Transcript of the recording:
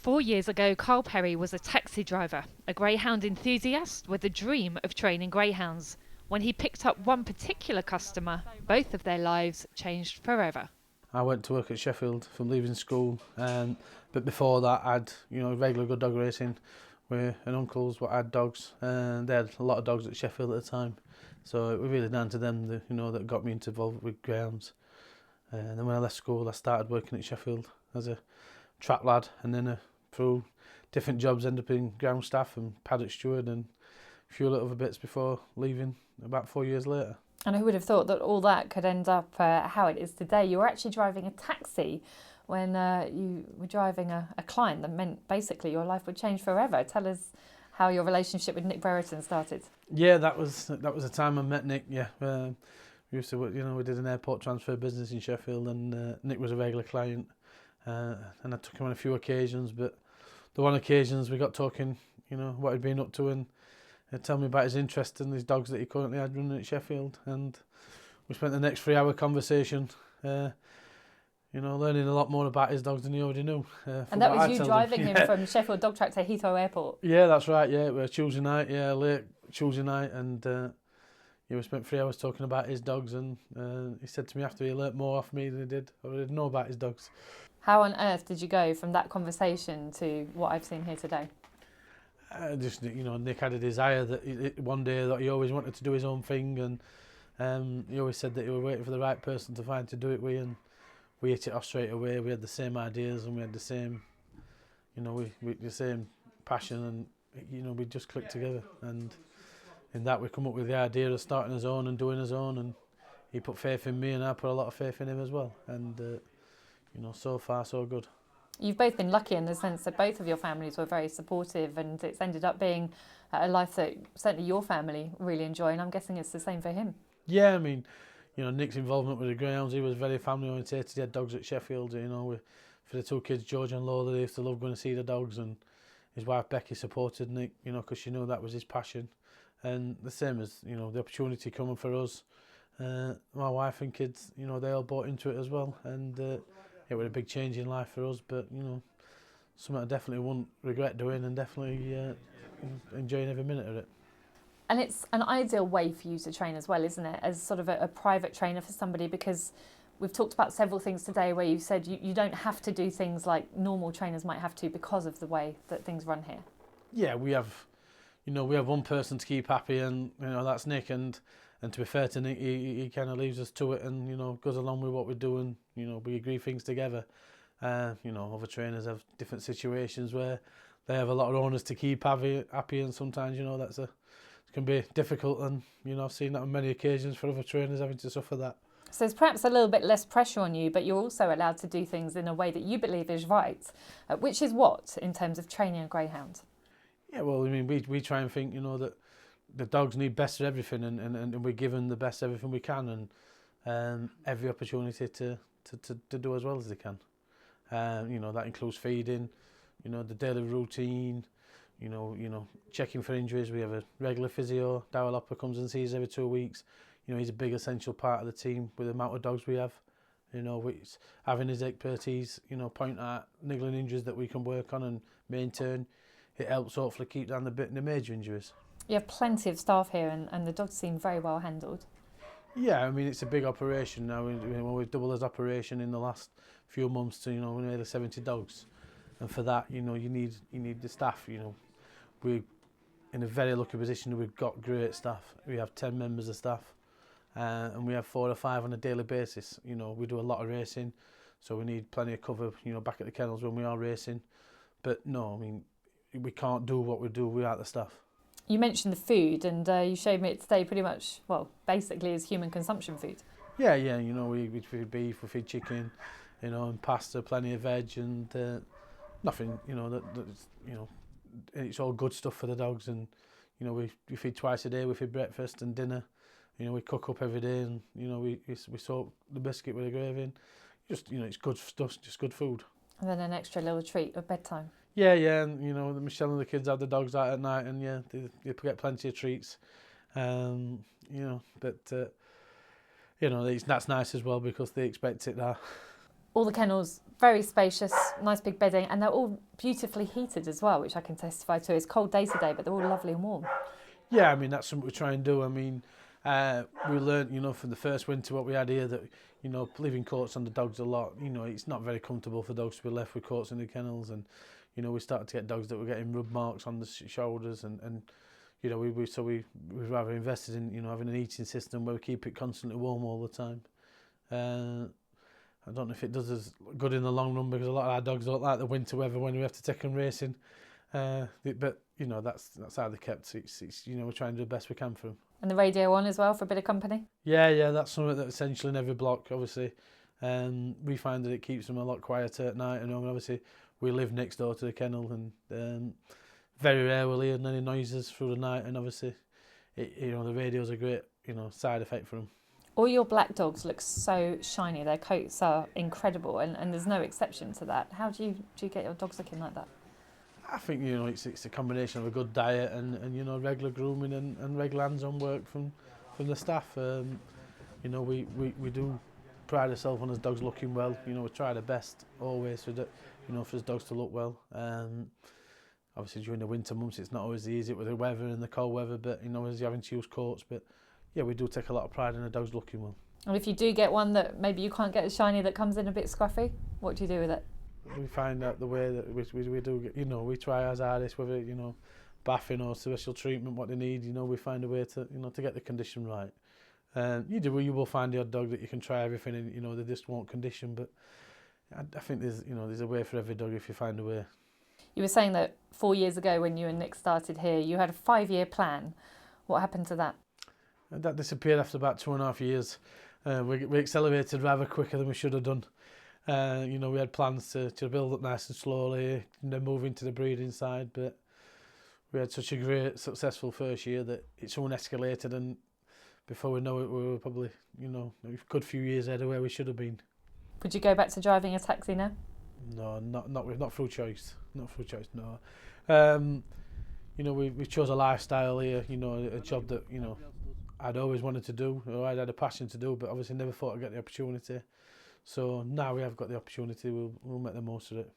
4 years ago, Carl Perry was a taxi driver, a greyhound enthusiast with a dream of training greyhounds. When he picked up one particular customer, both of their lives changed forever. I went to work at Sheffield from leaving school, but before that I'd regular good dog racing with an uncle's what had dogs, and they had a lot of dogs at Sheffield at the time, so it was really down to them that got me involved with greyhounds. And then when I left school I started working at Sheffield as a trap lad, and then through different jobs ended up in ground staff and paddock steward and a few little other bits before leaving about 4 years later. And who would have thought that all that could end up how it is today? You were actually driving a taxi when you were driving a client that meant basically your life would change forever. Tell us how your relationship with Nick Brereton started. Yeah, that was the time I met Nick. Yeah, we used to work, we did an airport transfer business in Sheffield, and Nick was a regular client, and I took him on a few occasions. But the one occasions we got talking, what he'd been up to, and he'd tell me about his interest in his dogs that he currently had running at Sheffield, and we spent the next 3-hour conversation, learning a lot more about his dogs than he already knew. And that was you driving him from Sheffield Dog Track to Heathrow Airport? Yeah, that's right, yeah. It was Tuesday night, late Tuesday night, and we spent 3 hours talking about his dogs, and he said to me after he learnt more off me than he did or didn't know about his dogs. How on earth did you go from that conversation to what I've seen here today? Nick had a desire that one day that he always wanted to do his own thing, and he always said that he was waiting for the right person to find to do it with, and we hit it off straight away. We had the same ideas, and we had the same, the same passion, and we just clicked together. And in that we come up with the idea of starting his own and doing his own, and he put faith in me, and I put a lot of faith in him as well. And so far so good. You've both been lucky in the sense that both of your families were very supportive, and it's ended up being a life that certainly your family really enjoy, and I'm guessing it's the same for him. Yeah, I mean, Nick's involvement with the greyhounds, he was very family oriented. He had dogs at Sheffield, for the two kids, George and Lola, they used to love going to see the dogs, and his wife Becky supported Nick, because she knew that was his passion. And the same as, the opportunity coming for us, my wife and kids, they all bought into it as well, and it was a big change in life for us, but something I definitely wouldn't regret doing, and definitely enjoying every minute of it. And it's an ideal way for you to train as well, isn't it, as sort of a private trainer for somebody, because we've talked about several things today where you said you don't have to do things like normal trainers might have to because of the way that things run here. Yeah, we have one person to keep happy, and that's Nick, and to be fair to Nick, he kind of leaves us to it, and goes along with what we do, and we agree things together. Other trainers have different situations where they have a lot of owners to keep happy, and sometimes it can be difficult, and I've seen that on many occasions for other trainers having to suffer that. So there's perhaps a little bit less pressure on you, but you're also allowed to do things in a way that you believe is right, which is what in terms of training a greyhound? Yeah, well, I mean, we try and think, that the dogs need best of everything, and we're given the best of everything we can, and every opportunity to do as well as they can. That includes feeding, the daily routine, checking for injuries. We have a regular physio. Darryl Hopper comes and sees every 2 weeks. He's a big essential part of the team with the amount of dogs we have. Having his expertise, point at niggling injuries that we can work on and maintain. It helps hopefully keep down the major injuries. You have plenty of staff here, and the dogs seem very well handled. Yeah, I mean, it's a big operation now. We've doubled this operation in the last few months to nearly 70 dogs, and for that you need the staff. We're in a very lucky position. We've got great staff. We have 10 members of staff, and we have 4 or 5 on a daily basis. We do a lot of racing, so we need plenty of cover. Back at the kennels when we are racing, but no, I mean, we can't do what we do without the staff. You mentioned the food, and you showed me it today pretty much, basically is human consumption food. Yeah, we feed beef, we feed chicken, and pasta, plenty of veg, and nothing, it's all good stuff for the dogs, and, we feed twice a day, we feed breakfast and dinner, we cook up every day, and, we soak the biscuit with the gravy, and just, it's good stuff, just good food. And then an extra little treat at bedtime. Yeah, and Michelle and the kids have the dogs out at night, and they get plenty of treats, but that's nice as well because they expect it now. All the kennels very spacious, nice big bedding, and they're all beautifully heated as well, which I can testify to. It's cold day today, but they're all lovely and warm. Yeah, I mean, that's something we try and do. I mean, we learned, you know, from the first winter what we had here that, you know, leaving coats on the dogs a lot, you know, it's not very comfortable for dogs to be left with coats in the kennels, and, you know, we started to get dogs that were getting rub marks on the shoulders, and you know, we've rather invested in, you know, having an heating system where we keep it constantly warm all the time. I don't know if it does us good in the long run, because a lot of our dogs don't like the winter weather when we have to take them racing. But you know, that's how they're kept. It's you know, we're trying to do the best we can for them. And the radio on as well for a bit of company? Yeah, that's something that's essential in every block, obviously. We find that it keeps them a lot quieter at night, and obviously we live next door to the kennel, and very rare we'll hear any noises through the night, and obviously, you know, the radio's a great, you know, side effect for them. All your black dogs look so shiny. Their coats are incredible, and there's no exception to that. How do you get your dogs looking like that? I think, you know, it's a combination of a good diet and you know, regular grooming and regular hands-on work from the staff. You know, we do pride ourselves on his dogs looking well. You know, we try the best always for the, you know, for his dogs to look well. Obviously during the winter months it's not always easy with the weather and the cold weather, but you know, as you're having to use coats, but yeah, we do take a lot of pride in the dogs looking well. And if you do get one that maybe you can't get as shiny, that comes in a bit scruffy, what do you do with it? We find out the way that we do get, you know, we try as hardest, whether, you know, bathing or special treatment, what they need, you know, we find a way to, you know, to get the condition right. You will find the odd dog that you can try everything and, you know, they just won't condition, but I think there's a way for every dog if you find a way. You were saying that 4 years ago when you and Nick started here, you had a 5-year plan. What happened to that? That disappeared after about 2.5 years. We accelerated rather quicker than we should have done. You know, we had plans to build up nice and slowly and then move into the breeding side, but we had such a great, successful first year that it soon escalated, and before we know it, we were probably, you know, a good few years ahead of where we should have been. Would you go back to driving a taxi now? No, not through choice. Not through choice, no. You know, we chose a lifestyle here, you know, a job that, you know, I'd always wanted to do, or I'd had a passion to do, but obviously never thought I'd get the opportunity. So now we have got the opportunity, we'll make the most of it.